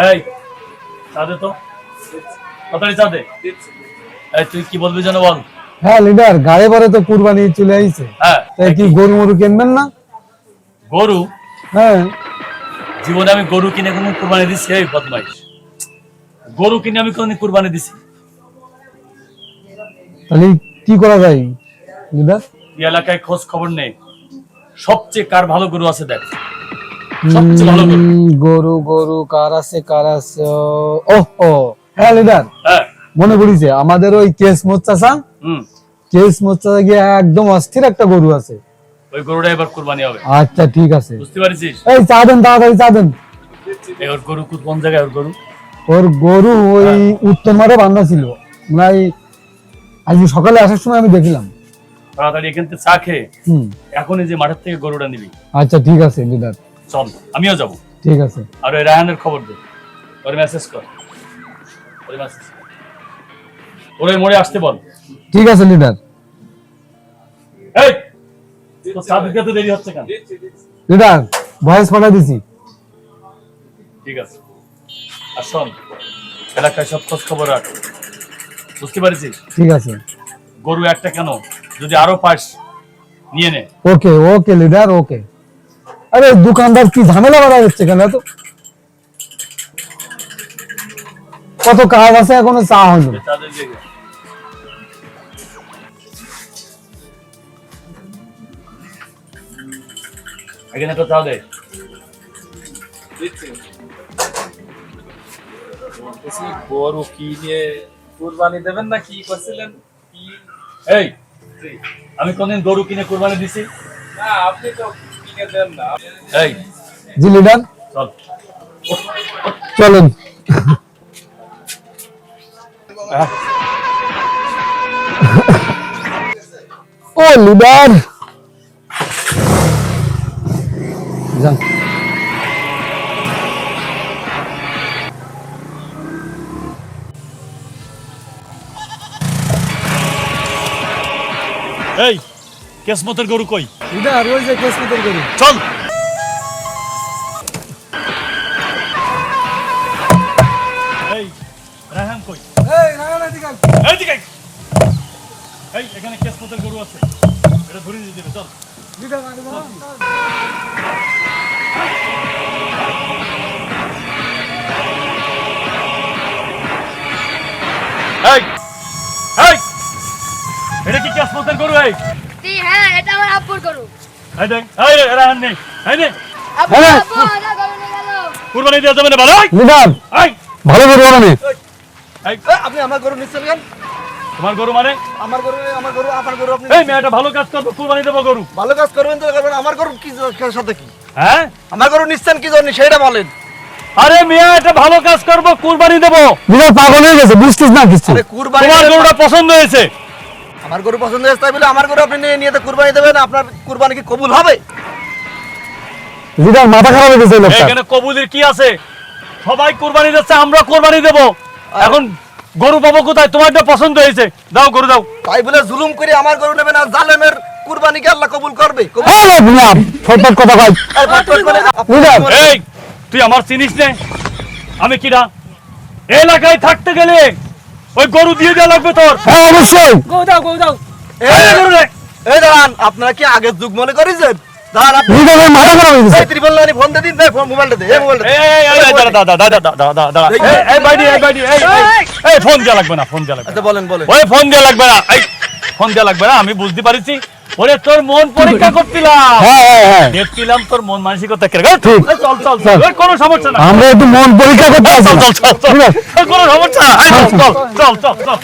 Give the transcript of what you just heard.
এই চাঁদে তো কতটি চাঁদে এই তুই কি বলবি যেন বল। হ্যাঁ লিডার, গাড়ি পরে তো কুরবানি চলে আইছে। হ্যাঁ তাই কি গরু মরু কিনবেন না? গরু? হ্যাঁ, জীবনে আমি গরু কিনে কোনো কুরবানি দিছি? এই বদমাইশ, গরু কিনে আমি কোনদিন কুরবানি দিছি? তাহলে কি করা যায় লিডার? এই এলাকায় খোঁজ খবর নেই, সবচেয়ে কার ভালো গরু আছে দেখ, সবচেয়ে ভালো গরু। গরু গরু কার আছে কার আছে? ও হ্যাঁ লিডার, হ্যাঁ মনে পড়িছে আমাদের ওই কেস মোচ্চাসা, কেস মোচ্চাসা গিয়ে একদম অস্থির একটা গরু আছে। ওই গরুটা এবার কুরবানি হবে। আচ্ছা ঠিক আছে, বুঝতে পারছিস? এই চা দেন, তাড়াতাড়ি চা দেন। এই ওর গরু কোন জায়গায়? ওর গরু ওর গরু ওই উত্তর মাঠে বান্ধা ছিল, মানে আজকে সকালে আসার সময় আমি দেখলাম। তাড়াতাড়ি এখান থেকে চা খেয়ে এখনই যে মাঠের থেকে গরুটা নিবি। আচ্ছা ঠিক আছে লিডার, চল আমিও যাবো। ঠিক আছে। আর ওই রায়হানের খবর দে, ওর মেসেজ কর, ওর মেসেজ ওরে মোড়ে আসতে বল। ঠিক আছে লিডার। এই তো চা দিতে তো দেরি হচ্ছে কেন? লিডার ভয়েস পাঠিয়ে দিছি। ঠিক আছে, আর শোন, এলাকায় সব খোঁজ খবর রাখ, বুঝতে পারছিস? ঠিক আছে। গরু একটা কেন, যদি আরো পাস নিয়ে নে। ওকে ওকে লিডার, ওকে। আরে দোকানদার কি ঝামেলা বাড়া যাচ্ছে কেন? তো কত কাজ আছে, এখনো চা হলো। এখানে তো চা দে। গরু কি নিয়ে কুরবানি দেবেন না কি করছিলেন? এই আমি কোনদিন গরু কিনে কুরবানি দিছি? না, আপনি তো কিনে দেন না। এই জি লিডার, চল চলেন। ও লিডার যান। এই কেসমতের গরু কই? লিডার ওই যে কেসমতের গরু। চল। এই রায়হান কই? এই রায়হান এদিকে আয়। এইদিকে আয়। এই এখানে কেসমতের গরু আছে, এটা ধরে নিয়ে যাবে। চল লিডার মানে না। এই এই এটা কি কেসমতের গরু? এই জি হ্যাঁ, এটা আমার আব্বুর গরু। এই দেখ, এই রায়হান নেই, এই নে আব্বু হ্যাঁ। আব্বু আদা গরু নিয়ে গেল। কুরবানি দেওয়া যাবে না ভালো। লিডার এই ভালো গরু মানে। এই আপনি আমার গরু নিচ্ছেন কেন? তোমার গরু মানে? আমার গরু আপনার গরু। আপনি এই মেয়েটা ভালো কাজ করবো, কুরবানি দেবো গরু। ভালো কাজ করবেন তো করবেন, আমার গরু কি সাথে কি? হ্যাঁ আমার গরু নিচ্ছেন কি জন্য সেটা বলেন। আরে মেয়ে এটা ভালো কাজ করবো, কুরবানি দেবো। লিডার পাগল হয়ে গেছে, বুঝছিস না কিছু? আরে কুরবানি তোমার গরুটা পছন্দ হয়েছে? আমার গরু পছন্দ হয়েছে তাই বলে আমার গরু আপনি নিয়ে তো কুরবানি দেবেন? আপনার কুরবানি কি কবুল হবে? লিডার মাথা খারাপ হয়ে গেছে লোকটা। এখানে কবুলের কি আছে? সবাই কুরবানি দিচ্ছে, আমরা কুরবানি দেবো। এখন গরু পাবো কোথায়? তোমারটা পছন্দ হয়েছে, দাও গরু দাও। তাই বলে জুলুম করে আমার গরু নেবেন আর জালেমের কুরবানিকে আল্লাহ কবুল করবে? আরে মিয়া ফটফট কথা কই। আর ফটফট করে লিডার এই তুই আমার চিনিস নে? আমি কিরা এলাকায় থাকতে গেলে ওই গরু দিয়ে দেওয়া লাগবে তোর। হ্যাঁ অবশ্যই। গো দাও এই গরু রে। এই দাঁড়ান, আপনারা কি আগের যুগ মনে করেছেন? দাঁড়ান আপনি লিডারের মাথা খারাপ হয়ে গেছে। এই ত্রিপল লাইনে ফোন দিয়ে দিন, দেখ মোবাইলটা দে, এই মোবাইলটা দে। এই দাঁড়া। এই বাইডি এই ফোন দেওয়া লাগবে না, ফোন দেওয়া লাগবে না। আচ্ছা বলেন বলেন। ওই ফোন দেওয়া লাগবে না, এই ফোন দেওয়া লাগবে না। আমি বুঝতে পারছি, ওরে তোর মন পরীক্ষা করছিলাম, হ্যাঁ দেখছিলাম তোর মন মানসিকতা কেরকম। ঠিক। চল চল চল, ওই কোনো সমস্যা না। আমরা একটু মন পরীক্ষা করতে আসি। চল চল চল, কোনো সমস্যা না। চল চল চল চল।